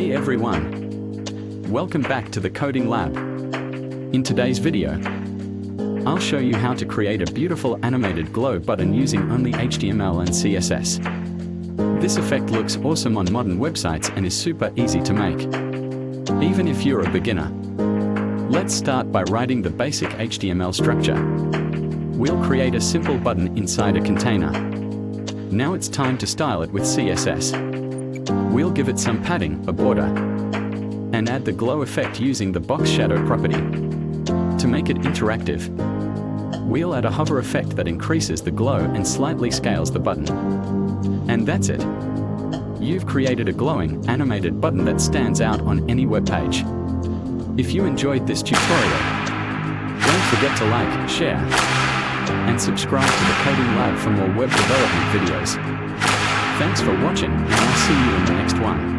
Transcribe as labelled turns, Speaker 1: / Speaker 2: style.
Speaker 1: Hey everyone! Welcome back to the Coding Lab. In today's video, I'll show you how to create a beautiful animated glow button using only HTML and CSS. This effect looks awesome on modern websites and is super easy to make, even if you're a beginner. Let's start by writing the basic HTML structure. We'll create a simple button inside a container. Now it's time to style it with CSS. We'll give it some padding, a border, and add the glow effect using the box shadow property. To make it interactive, we'll add a hover effect that increases the glow and slightly scales the button. And that's it. You've created a glowing, animated button that stands out on any web page. If you enjoyed this tutorial, don't forget to like, share, and subscribe to the Coding Lab for more web development videos. Thanks for watching, and I'll see you in the next one.